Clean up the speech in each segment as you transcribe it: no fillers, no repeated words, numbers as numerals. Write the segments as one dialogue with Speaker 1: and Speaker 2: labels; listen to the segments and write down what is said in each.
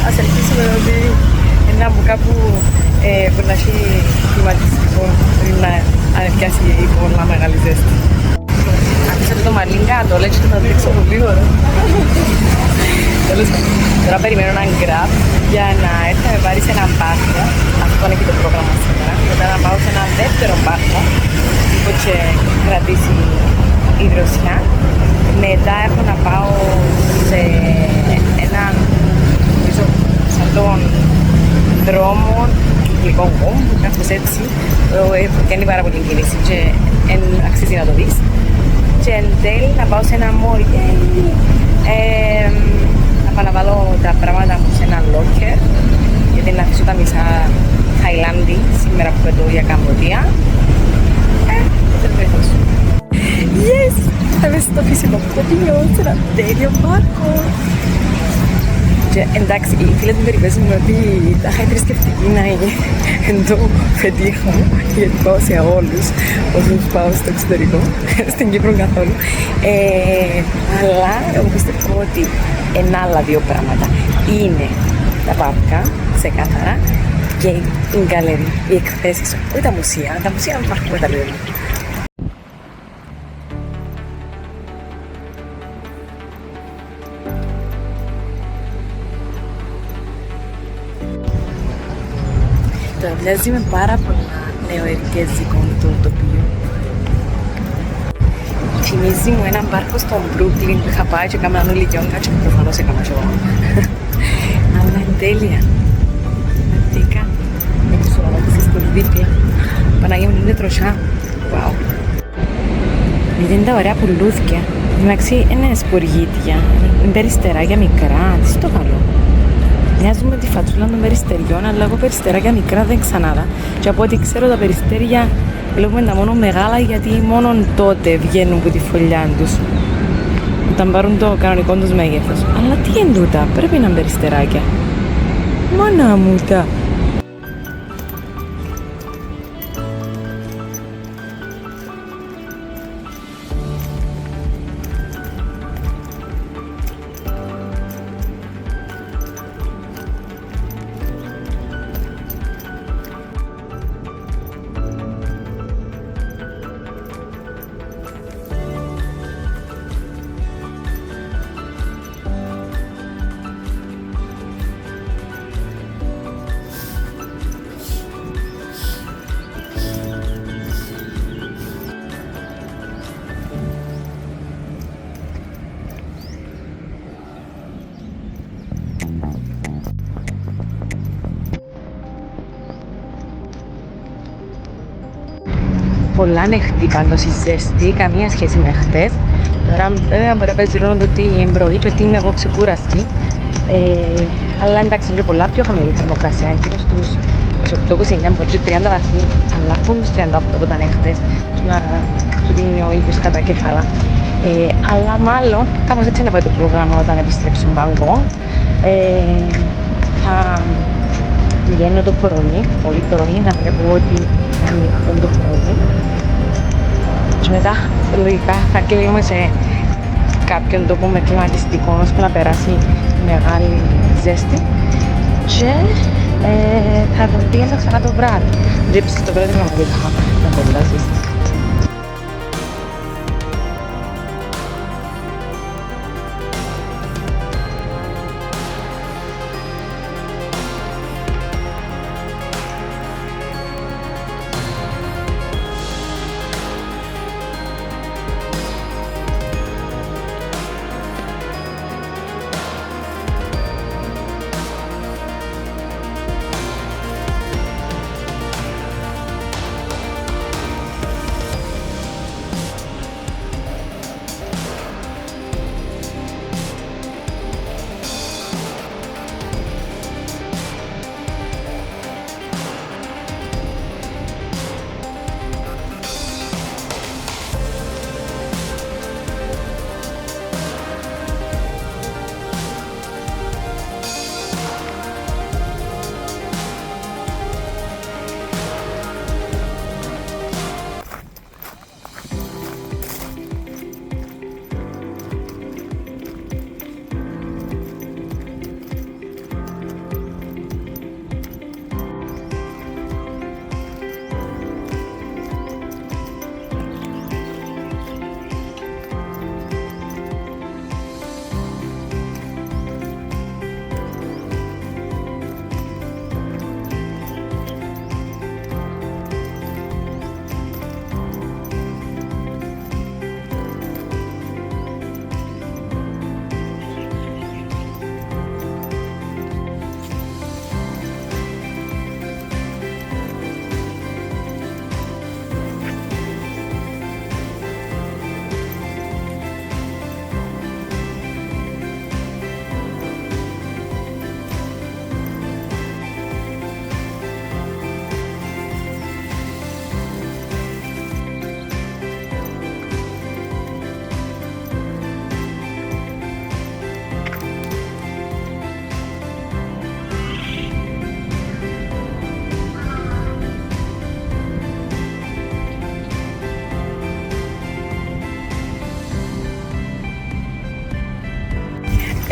Speaker 1: Ας ελπίσουμε ότι είναι από κάπου που να έχει κλιματιστικό πριν να ανεβιάσει η πολλά μεγάλη ζέστη. Αφήσατε το μαλλί κάτω, λέει και θα δείξω πολύ ώρα. Τέλος πάντων, τώρα περιμένω έναν γκραπ για να έρθει να με πάρει σε έναν πάρκο. Αυτό είναι και το πρόγραμμα σήμερα. Μετά να πάω σε έναν δεύτερο πάρκο που και κρατήσει η δροσιά. Μετά έχω να πάω σε έναν σαν τον δρόμο κυκλικό κόμβο, κάπως έτσι, κάνει πάρα πολύ κίνηση και αξίζει να το δεις. Και εν τέλει να πάω σε ένα μόλ να πάω να βάλω τα πράγματα μου σε ένα locker γιατί να αφήσω τα μισά Θαϊλάνδη σήμερα που πετώ για Καμποδία. Yes! Θα είμαι στο φυσικό τοπίο, σε ένα τέλειο πάρκο. Και εντάξει, οι φίλες μου περιπέζουν ότι θα είχα θρησκευτική να είναι εν το πετύχω, γιατί πάω σε όλους όσους πάω στο εξωτερικό, στην Κύπρο καθόλου. Αλλά εγώ πιστεύω ότι είναι άλλα δύο πράγματα. Είναι τα πάρκα, ξεκάθαρα, και η γκαλερί, οι εκθέσεις, όχι τα μουσεία. Τα μουσεία υπάρχουν τα λίγο. Μοιάζει με πάρα πολλά νεοερικέζικο το τοπίο. Θυμίζει μου έναν πάρκο στο Μπρούκλιν που είχα πάει και έκαναν όλοι γιόγκα και προφανώς έκανα και εγώ. Αλλά είναι τέλεια. Δίκα, με τους ονομάτες στο δίπλα. Παναγία μου είναι τροσιά. Wow. Είναι τα ωραία πουλούθκια. Εντάξει, είναι σποργίτια, είναι περιστεράκια μικρά, τι στο καλό. Μοιάζουν με τη φατσούλα των περιστεριών, αλλά εγώ περιστεράκια μικρά δεν ξανάδα. Και από ό,τι ξέρω τα περιστέρια βλέπουμε τα μόνο μεγάλα γιατί μόνο τότε βγαίνουν από τη φωλιά τους. Όταν πάρουν το κανονικό τους μέγεθος. Αλλά τι είναι τούτα, πρέπει να είναι περιστεράκια. Μάνα μου τα. Πολλά ανοιχτή πάντως η ζέστη, καμία σχέση με χτες. Τώρα βέβαια μπορεί να παίζει ρόλο το ότι είναι πρωί και ότι είμαι εγώ ξεκούραστη. Αλλά εντάξει είναι πολλά πιο χαμηλή η θερμοκρασία, είναι στους 28-29 μπορεί 30 βαθμοί, αλλά αφού στους 38 που ήταν χτες, να σου δίνει ο ήλιος κατά κεφάλα. Αλλά μάλλον κάπως έτσι να πάει το πρόγραμμα όταν επιστρέψει στον Μπαγκό. Θα βγαίνω το πρωί, πολύ πρωί, να βλέπω ότι είναι το πρωί. Και μετά, λογικά, θα κλείνουμε σε κάποιον τόπο με κλιματιστικό ώστε να περάσει μεγάλη ζέστη. Και θα πήγαινα ξανά το βράδυ. Δίψη το βράδυ πραγματικά με πολλά ζέστη.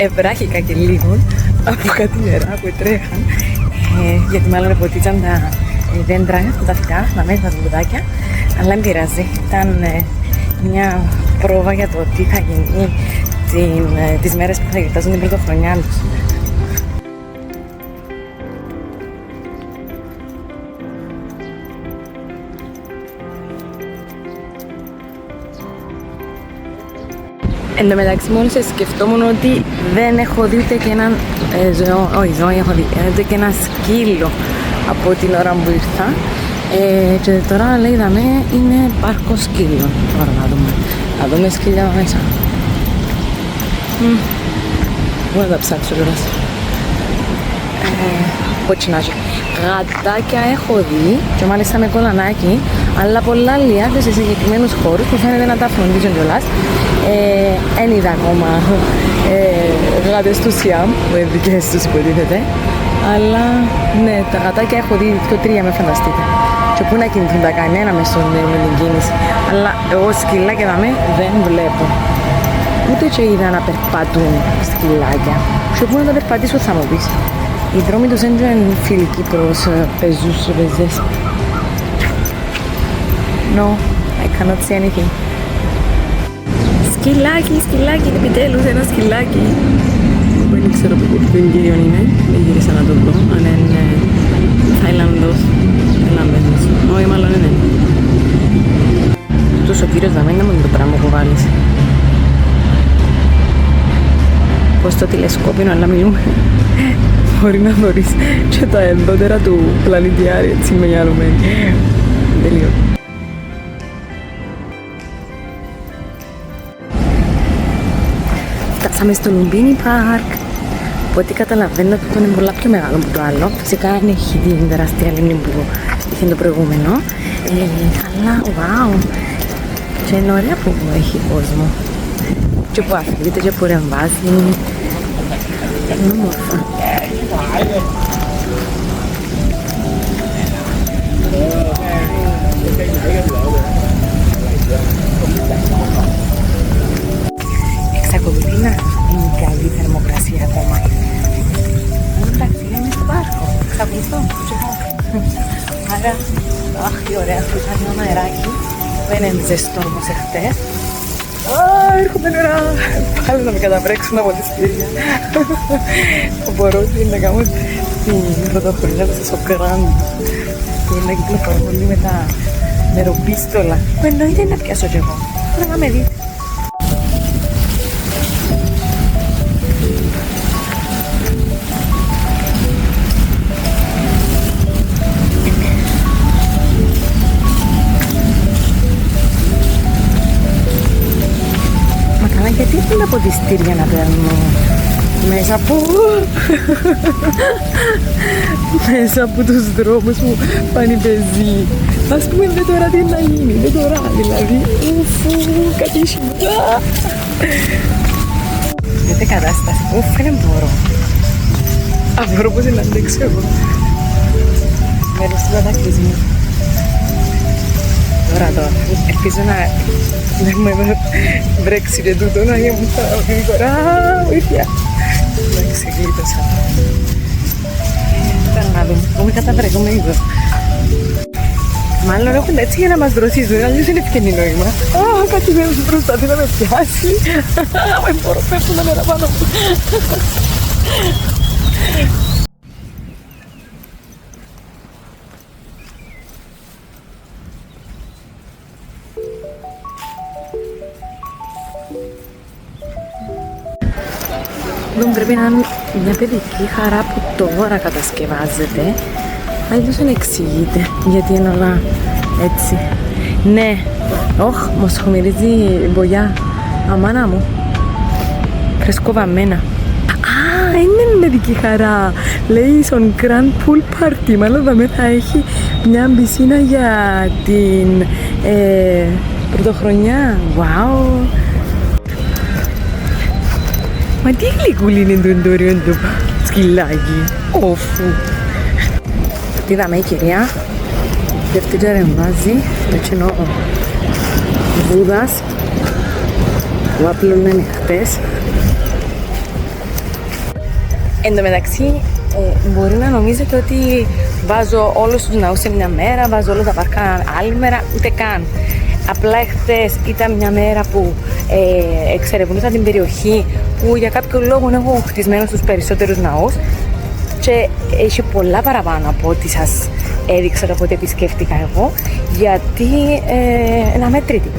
Speaker 1: ευράχηκα και λίγο από κάτι νερά που τρέχαν, γιατί μάλλον ποτίτσαν τα δέντρα, τα φυτά, τα μέσα, τα λουδάκια, αλλά δεν πειράζει. Ήταν μια πρόβα για το τι θα γίνει τις μέρες που θα γιορτάζουν την πρωτοχρονιά τους. Εν τω μεταξύ, μόλις σκεφτόμουν ότι δεν έχω δει ούτε και έναν ζώο, έχω δει ούτε και ένα σκύλο από την ώρα που ήρθα. Και τώρα λέει δαμέ είναι πάρκο σκύλων. Τώρα να δούμε σκύλια εδώ μέσα. Πού να τα ψάξω τώρα. Ποτσινάζει. Γατάκια έχω δει και μάλιστα με κολανάκι, αλλά πολλά λιάτε σε συγκεκριμένους χώρους που φαίνεται να τα φροντίζουν κιόλας. Εν είδα ακόμα γάτες του Σιάμ, που είναι δικές τους υποτίθεται. Αλλά ναι, τα γατάκια έχω δει 2-3 με φανταστείτε. Και πού να κινηθούν τα κανένα με την κίνηση. Αλλά εγώ σκυλάκια δεν βλέπω. Ούτε και είδα να περπατούν σκυλάκια. Και πού να τα περπατήσω θα μου πεις. Οι δρόμοι τους δεν είναι φιλικοί προς πεζούς και πεζές. No, I cannot see anything. Σκυλάκι, επιτέλους ένα σκυλάκι. Δεν ξέρω ποιον κύριο είναι, δεν γύρισα να το δω, αν είναι Θαϊλανδός, όχι μάλλον είναι. Αυτός ο κύριος δεν είναι μόνο το πράγμα που βάλεις. Πως το τηλεσκόπιο, αλλά μιλούμε. Μπορεί να δωρείς και τα ενδότερα του πλανητιάρη, έτσι με γυαλωμένη. Τελείω. Φτάσαμε στο Λουμπίνι Πάρκ. Από ό,τι καταλαβαίνω ότι είναι πολλά πιο μεγάλο από το άλλο. Φυσικά δεν έχει την τεράστια λίμνη που είχε το προηγούμενο. Αλλά, wow! Και είναι ωραία που έχει κόσμο. Και που αφήνεται και που ρεμβάζει. Είναι όμορφα. Εξακολουθεί να είναι καλή θερμοκρασία ακόμα. Εντάξει, είναι στο πάρκο. Εξακολουθώ. Άρα, αχ, τι ωραία, που θα είναι ένα αεράκι. Δεν είναι ζεστό όπως εχθές. Έρχονται νερά. Πάλι να με καταβρέξουν από τη σκύρια. Μπορώ να κάνω την πρωτοχρονιά του στο κράνο. Και να κυκλοφορώ πολύ με τα νεροπίστολα. Που εννοείται να πιάσω κι εγώ. Τώρα να με δείτε. Γιατί είναι ποτιστήρια να παίρνω μέσα από τους δρόμους που πάνε πεζοί. Ας πούμε δεν τώρα τι να γίνει, δεν τώρα δηλαδή. Κατήσιμο. Δείτε κατάσταση, δεν μπορώ. Μπορώ πως να αντέξω εγώ. Μέρος του κατακλυσμού. Τώρα, ελπίζω να με βρέξει και τούτο, να γίνω στα γρήγορα, βοήθεια. Εντάξει, γλίτωσα. Τώρα να δούμε, έχουμε καταβρέκουμε εδώ. Μάλλον έχουν έτσι για να μας δροσίζουν, αλλιώς είναι ευκαινή νόημα. Κάτι δεν προσπαθεί να με πιάσει. Δεν μπορώ, πέφτουν τα νερά πάνω μου. Δεν πρέπει να είναι μια παιδική χαρά που τώρα κατασκευάζεται. Αλλιώς δεν εξηγείται γιατί είναι όλα έτσι. Ναι, μου σχομυρίζει μπογιά. Αμάνα μου. Φρεσκοβαμμένα. Είναι παιδική χαρά. Λέει στον Grand Pool Party. Μάλλον δαμε θα έχει μια πισίνα για την πρωτοχρονιά. Wow. Μα τι γλυκούλη είναι το ντόριο του σκυλάκι. Όφου. Τι είδαμε η κυρία. Δεύτερα ρεμβάζει. Έτσι είναι ο Βούδας που απλώνε χτες. Εν τω μεταξύ, μπορεί να νομίζετε ότι βάζω όλους τους ναούς σε μια μέρα, βάζω όλα τα πάρκα άλλη μέρα, ούτε καν. Απλά εχθές ήταν μια μέρα που εξερευνούσα την περιοχή που για κάποιο λόγο έχω χτισμένο στους περισσότερους ναούς και έχει πολλά παραπάνω από ό,τι σας έδειξα από ό,τι επισκέφτηκα εγώ, γιατί είναι αμέτρητη.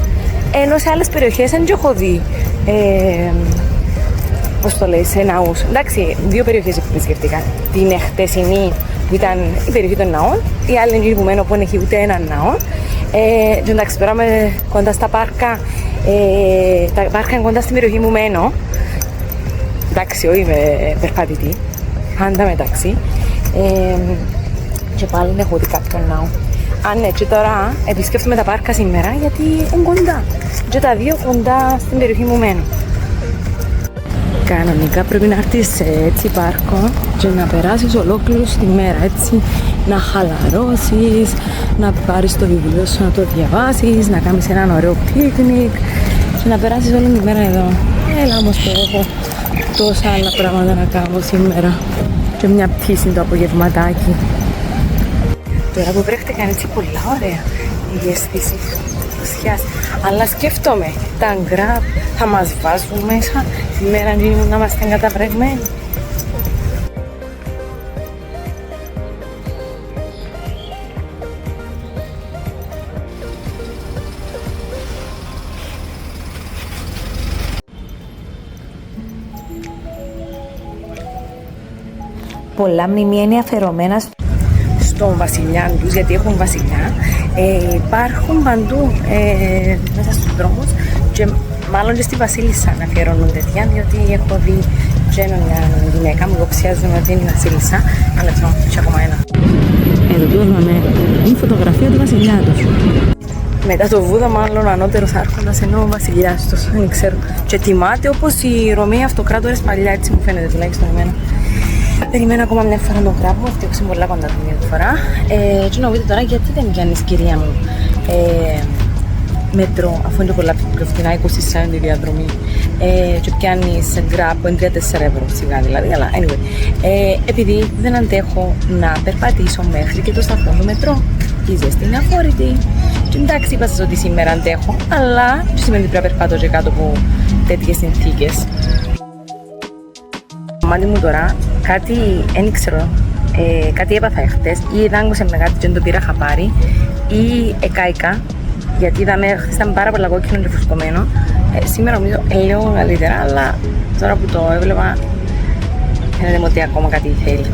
Speaker 1: Ενώ σε άλλες περιοχές δεν έχω δει, πώς το λέει, σε ναούς. Εντάξει, δύο περιοχές επισκέφτηκα. Την χτεσινή που ήταν η περιοχή των ναών, η άλλη είναι που μένω που δεν έχει ούτε έναν ναό. Και εντάξει, τώρα είμαι κοντά στα πάρκα, τα πάρκα είναι κοντά στην περιοχή μου μένω. Εντάξει, όχι είμαι περπατητή, πάντα μεταξύ. Και πάλι δεν έχω δει κάποιον ναό. Αν ναι, και τώρα επισκέφτομαι τα πάρκα σήμερα γιατί είναι κοντά. Και τα δύο κοντά στην περιοχή μου μένω. Κανονικά πρέπει να έρθεις σε έτσι πάρκο και να περάσεις ολόκληρη τη μέρα, έτσι να χαλαρώσεις, να πάρεις το βιβλίο σου να το διαβάσεις, να κάνεις έναν ωραίο πίκνικ και να περάσεις όλη τη μέρα εδώ. Έλα όμως και έχω τόσα άλλα πράγματα να κάνω σήμερα και μια πτήση το απογευματάκι. Τώρα που βρέχτηκαν έτσι πολλά ωραία η αίσθηση φωτιάς, αλλά σκέφτομαι, τα γκραπ θα μας βάζουν μέσα τη μέρα να είμαστε καταβρεγμένοι.
Speaker 2: Πολλά μνημεία είναι αφαιρωμένα
Speaker 1: στον βασιλιά τους, γιατί έχουν βασιλιά, υπάρχουν παντού μέσα στους δρόμους και μάλλον και στη βασίλισσα να αφιερώνουν τέτοια, διότι έχω δει και μια γυναίκα μου υποψιάζουν ότι είναι η βασίλισσα, αλλά έτσι ακόμα ένα.
Speaker 2: Εδώ του είδαμε η φωτογραφία του βασιλιά τους.
Speaker 1: Μετά το Βούδα, μάλλον ο ανώτερος άρχοντας ενώ ο βασιλιάς τους, δεν ξέρω. Και τιμάται όπως οι Ρωμαίοι αυτοκράτορες παλιά, έτσι μου φαίνεται τουλάχιστον εμένα. Περιμένω ακόμα μια φορά τον κράβο, φτιάξω πολλά κοντά την μια φορά. Και να δείτε τώρα γιατί δεν πιάνεις, κυρία μου, μέτρο, αφού είναι πολλά πιο φθηνά, 20 cent η διαδρομή, και πιάνεις γκραπ που είναι 3-4 ευρώ σιγά δηλαδή, αλλά anyway. Επειδή δεν αντέχω να περπατήσω μέχρι και το σταθμό του μετρό, η ζέστη είναι αφόρητη. Και εντάξει, είπα σας ότι σήμερα αντέχω, αλλά τι σημαίνει ότι πρέπει να περπατώ και κάτω από τέτοιες συνθήκες. Μάτι μου τώρα, κάτι, δεν ξέρω, κάτι έπαθα εχθές ή δάγκωσε με κάτι και δεν το πήρα χαπάρι ή εκάηκα, γιατί είδαμε χθες ήταν πάρα πολλά κόκκινο και φουσκωμένο. Σήμερα νομίζω λίγο καλύτερα, αλλά τώρα που το έβλεπα φαίνεται μου ότι ακόμα κάτι θέλει.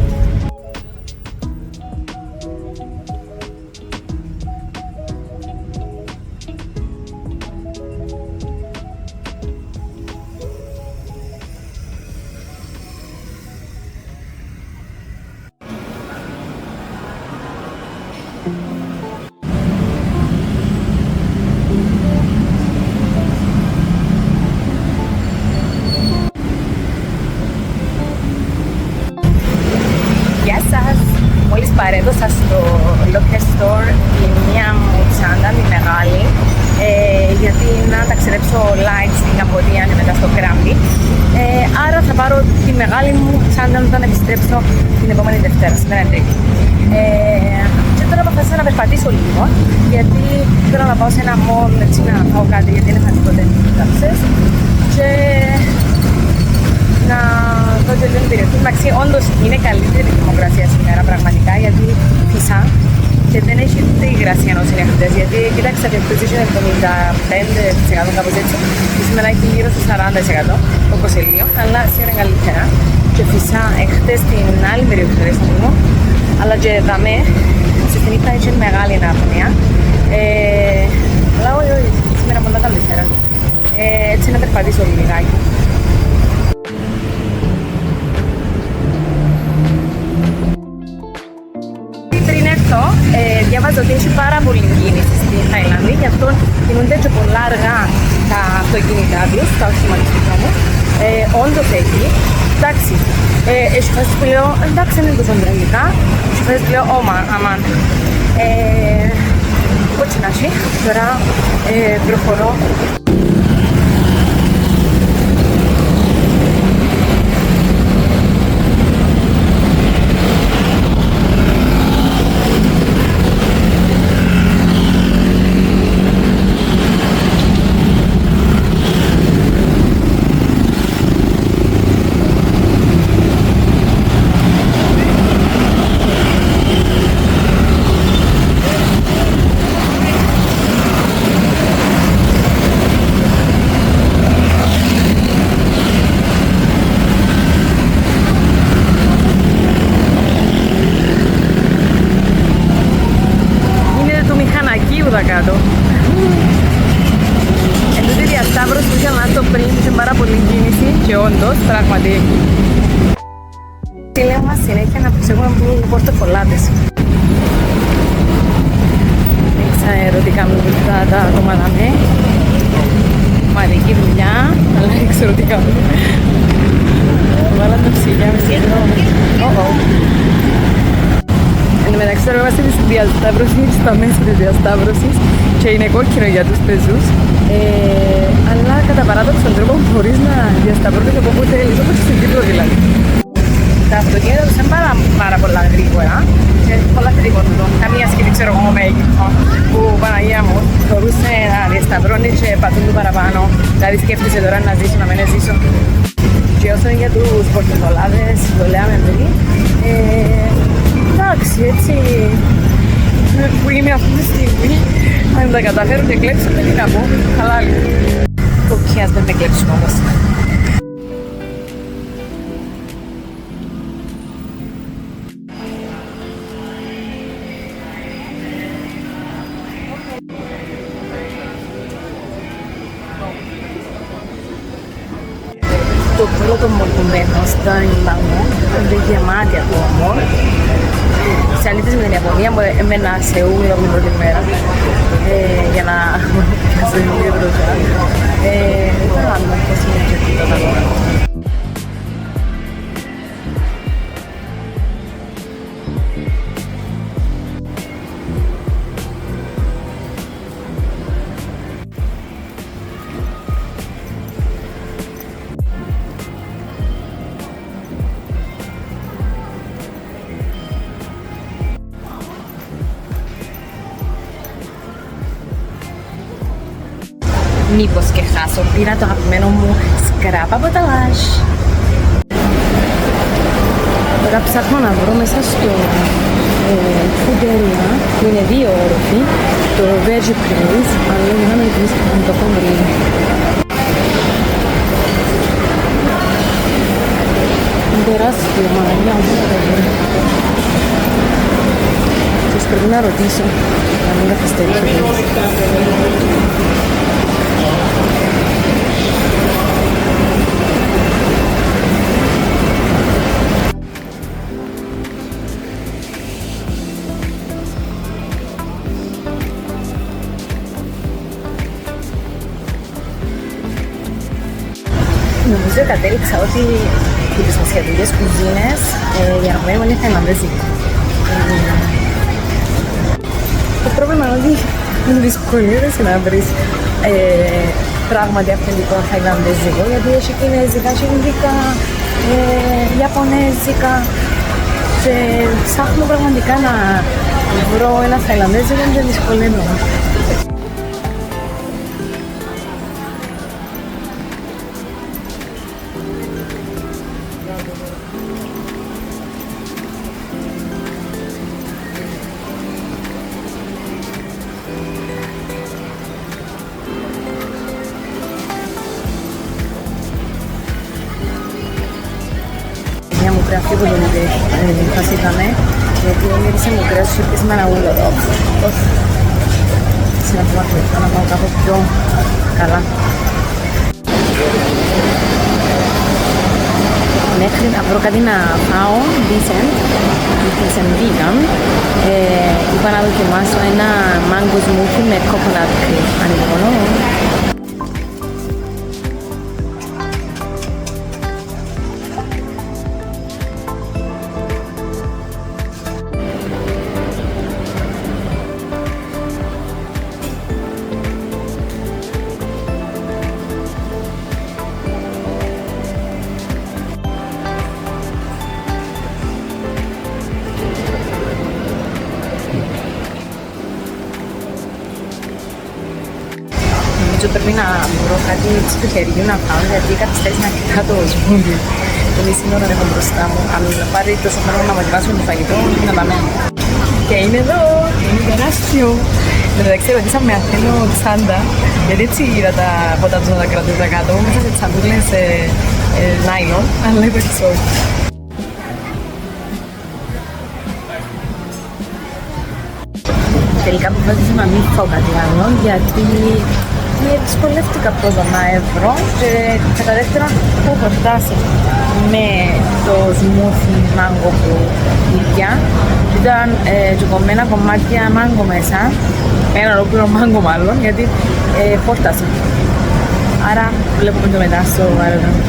Speaker 1: Γεια σας! Μόλις παρέδωσα στο locker store η μία μου τσάντα, τη μεγάλη, γιατί να ταξιδέψω light στην Καμποδία και μετά στο Κράμβι. Άρα θα πάρω τη μεγάλη μου τσάντα όταν επιστρέψω την επόμενη Δευτέρα, σήμερα είναι Τρίτη. Και τώρα αποφάσισα να περπατήσω λίγο, γιατί θέλω να πάω σε ένα mall έτσι να πάω κάτι, γιατί δεν θα δει ποτέ τάψες. Και να δω και την περιοχή. Εντάξει, όντως είναι καλύτερη η θερμοκρασία σήμερα πραγματικά, γιατί φυσά και δεν έχει ούτε υγρασία ενώ είναι χτες, γιατί κοίταξα ότι χτες είχε 75% κάπως έτσι και σήμερα έχει γύρω στο 40% το κοσελίο, αλλά σήμερα είναι καλύτερα. Και φυσά χτες στην άλλη περιοχή του Ρεσταμίνου, αλλά και δαμέ, σε την ύπτα είχε μεγάλη αναπνέα, αλλά όχι, σήμερα πολλά καλύτερα. Έτσι να περπατήσω λιγάκι. Διάβαζα ότι έχει πάρα πολύ κίνηση στην Ταϊλάνδη, γι' αυτό κινούνται και πολλά αργά τα αυτοκίνητά τους, τα οχήματα του δρόμου. Όντως έχει. Εντάξει, έχει φάσεις που λέω, εντάξει είναι τόσο τραγικά, έχει φάσεις που λέω, αμάν. Όχι να έχει, τώρα προχωρώ. συνέχεια να ψεύγουμε από πορτοκολάδες. Εξαερωτικά με βοηθά τα άτομα δαμέ. Μαρική δουλειά, αλλά ξέρω τι κάνω. Βάλα τα ψηλιά μες στην δρόμη. Εν τω μεταξύ τώρα είμαστε στη διασταύρωση, στα μέσα της διασταύρωσης και είναι κόκκινο για τους πεζούς. Αλλά κατά παράδοξον τρόπο μπορείς να διασταυρώνεις από όπου θέλεις, όπως στην Κύπρο δηλαδή. Τα αυτοκίνητα τους είναι πάρα πολλά γρήγορα και πολλά γρήγορα. Καμία σκηνή ξέρω εγώ με Αίγυπτο που Παναγία μου μπορούσε να διασταυρώνει και πατούν του παραπάνω. Δηλαδή σκέφτεσαι τώρα να ζήσω, να μην ζήσω. Και όσο είναι για τους πορτοκολάδες, το λέμε πριν. Εντάξει, έτσι που είμαι αυτή τη στιγμή, αν τα καταφέρω και κλέψω δεν είναι να πω, αλλά όχι ας δεν με κλέψουν όμως. Το πρώτο μορφωμένο στα Ιλάνο, είναι γεμάτη ακόμα. Σε αλήθεια με την Ιαπωνία μου έμενα σε ούλα την πρώτη μέρα για να πιάσω λίγο μπροστά. Δεν ξέρω πώς είναι και τίποτα τώρα. Μήπως και χάσω, πήρα το αγαπημένο μου σκράπ από τα Lush. Τώρα ψάχνω να βρω μέσα στο food area που είναι 2 όροφοι, το Veggie Place, αλλά για να μην βρίσκω να το έχω βρει. Είναι τεράστιο, μαγαλιά μου, δεν το βρει. Και πρέπει να ρωτήσω, να μην καθυστερήσω. Νομίζω κατέληξα ότι οι ασιατικές κουζίνες η αγαπημένη μου είναι θαϊλανδέζικη. Το πρόβλημα είναι ότι είναι δυσκολεύεσαι να βρεις πράγματι αυθεντικό θαϊλανδέζικο, γιατί έχει κινέζικα, έχει ινδικά, ιαπωνέζικα και ψάχνω πραγματικά να βρω ένα θαϊλανδέζικο και δυσκολεύομαι. Μου κρασί που τον φασίσαμε, γιατί μύρισε μου κρασί και σήμερα ούλο εδώ. Συνεχώς να πάω κάπου πιο καλά. Μέχρι να βρω κάτι να φάω decent vegan, είπα να δοκιμάσω ένα mango smoothie με coconut cream. Ανυπομονώ. Νομίζω πρέπει να βρω κάτι του χεριού να πάω, γιατί καθυστέρησα να κοιτάω το σμούδι. Το μισή ώρα έχω μπροστά μου. Αν πάρει τόσο χρόνο να μου ετοιμάσουμε το φαγητό, είναι να πάμε. Και είναι εδώ, είναι τεράστιο. Εν τω μεταξύ ρωτήσαμε αν θέλω τσάντα, γιατί έτσι είδα τα ποτά τους να τα κρατούν τα κάτω, μέσα σε τσαντούλες νάιλον, αλλά είπα και όχι. Τελικά αποφάσισα να μην φάω κάτι άλλο, γιατί δυσκολεύτηκα πρώτα να ευρώ και κατά δεύτερον που έχω φτάσει με το smoothie μάγκο που ήπια. Ήταν τσουκωμένα κομμάτια μάγκο μέσα, ένα ολόκληρο μάγκο μάλλον, γιατί χόρτασε. Άρα βλέπουμε το μετά στο αεροδρόμιο.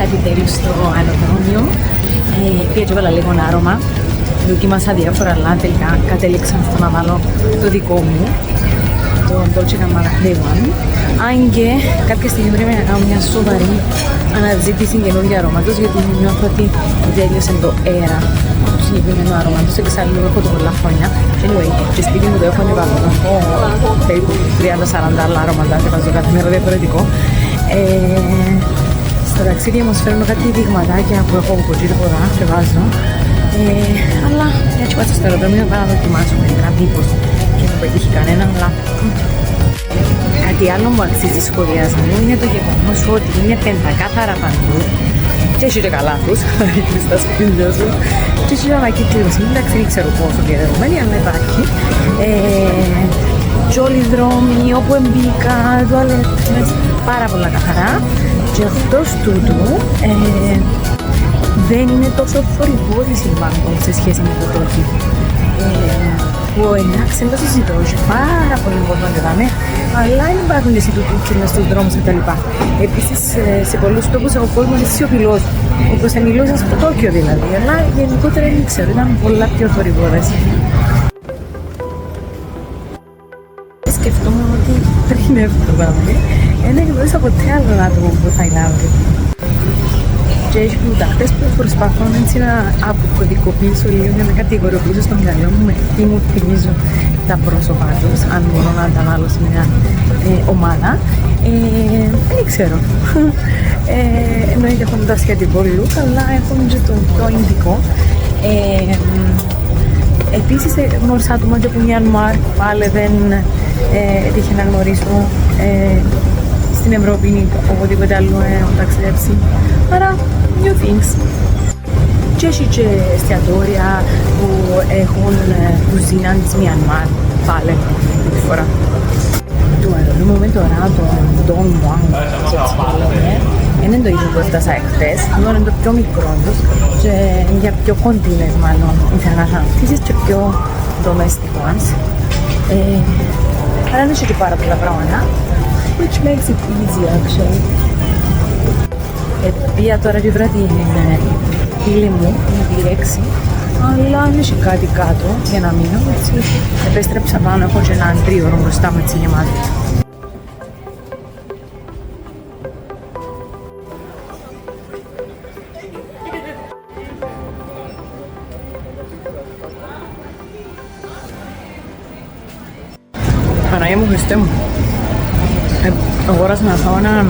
Speaker 2: Έφτασα επιτέλους στο αεροδρόμιο. Πήγα και έβαλα λίγο άρωμα. Δοκίμασα διάφορα, αλλά τελικά κατέληξα στο να βάλω το δικό μου, το Dolce & Gabbana Day One. Αν και κάποια στιγμή πρέπει να κάνω μια σοβαρή αναζήτηση καινούργια αρώματος, γιατί νιώθω ότι τέλειωσε το αέρα του συγκεκριμένου αρώματος. Εξάλλου έχω το πολλά χρόνια. Anyway, και σπίτι μου το έχω ανεβάλω. Έχω περίπου 30-40 άλλα αρώματα και βάζω κάθε μέρα διαφορετικό. Στα ταξίδια μας φέρνω κάτι δειγματάκια που έχω από ποδά και βάζω. Αλλά έτσι πάω στο αεροδρόμιο να δοκιμάσω μερικά μήπως και δεν πετύχει κανένα, αλλά κάτι άλλο που αξίζει σχολιασμού είναι το γεγονός ότι είναι πεντακάθαρα παντού και έχει και καλάθους, θα ρίχνεις τα σπίτια σου και έχει και κλήρωση, εντάξει δεν ξέρω πόσο διαδεδομένη, αλλά υπάρχει και όλοι οι δρόμοι όπου εμπήκα, τουαλέτες, πάρα πολλά καθαρά και εκτός τούτου δεν είναι τόσο θορυβόδης η Μπάγκοκ σε σχέση με το Τόκιο. Που εντάξει, δεν το συζητώ, έχει πάρα πολύ κόσμο και δάμε, αλλά δεν υπάρχουν εσύ του τούκοι μες στους δρόμους κτλ. Επίσης, σε πολλούς τόπους ο κόσμος είναι σιωπηλός, όπως θα μιλούσα στο Τόκιο δηλαδή, αλλά γενικότερα δεν ξέρω, ήταν πολλά πιο θορυβόδες. Σκεφτόμουν ότι πριν έρθω το δάμε, δεν γνώρισα ποτέ άλλο άτομο που θα είναι αύριο. Και έχει πλουτάχτες που προσπαθώ έτσι να αποκωδικοποιήσω λίγο για να κατηγοριοποιήσω στον μυαλό μου με τι μου θυμίζουν τα πρόσωπά τους, αν μπορώ να τα βάλω σε μια ομάδα. Δεν ξέρω. Εννοείται έχουν τα σχετικό look, αλλά έχουν και το πιο ειδικό. Επίσης γνώρισα άτομα και από Μιανμάρ, πάλι δεν έτυχε να γνωρίσω στην Ευρώπη ή οπουδήποτε άλλο έχω ταξιδέψει. Άρα, new things. Και έχει και εστιατόρια που έχουν κουζίνα της Μιανμάρ, πάλι τη φορά. Το αεροδρόμιο με τώρα, το Don Muang, είναι το ίδιο που έφτασα εχθές, είναι το πιο μικρό τους και για πιο κοντινές μάλλον international πτήσεις και πιο domestic ones. Άρα είναι και πάρα πολλά πράγματα, which makes it easy actually. Πήγα τώρα και βράδυ την φίλη μου, την διέξη, αλλά αν έχει κάτι κάτω για να μείνω, έτσι επέστρεψα πάνω, έχω και έναν τρίωρο μπροστά μου έτσι γεμάτο. Παναγία μου, Χριστέ μου. Αγόρασα να φάω ένα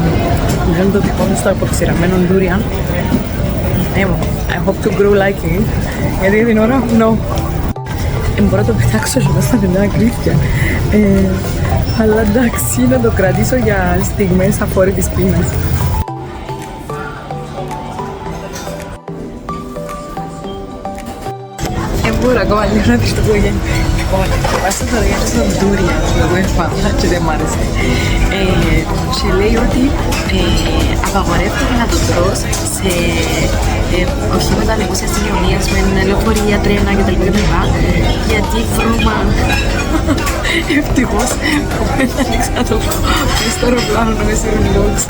Speaker 2: γέλο τοπικό στο αποξηραμένο ντούριαν. I hope to grow like it, γιατί την ώρα, no. Μπορώ να το πετάξω και μέσα στα αλήθεια. Αλλά εντάξει, να το κρατήσω για στιγμές αφόρητης πείνας. Μπορώ ακόμα λίγο να δεις το που έγινε. Λοιπόν, βάζω το διάρκεια στον ντούρια που εγώ έφαγα και δεν μ' άρεσε. Και λέει ότι απαγορεύεται να το τρως σε οχήματα δημόσιας συγκοινωνίας με λεωφορεία, τρένα κτλ. Γιατί βρώμα. Ευτυχώς που δεν ανοίξα το στο αεροπλάνο να με σύρουν λόγους.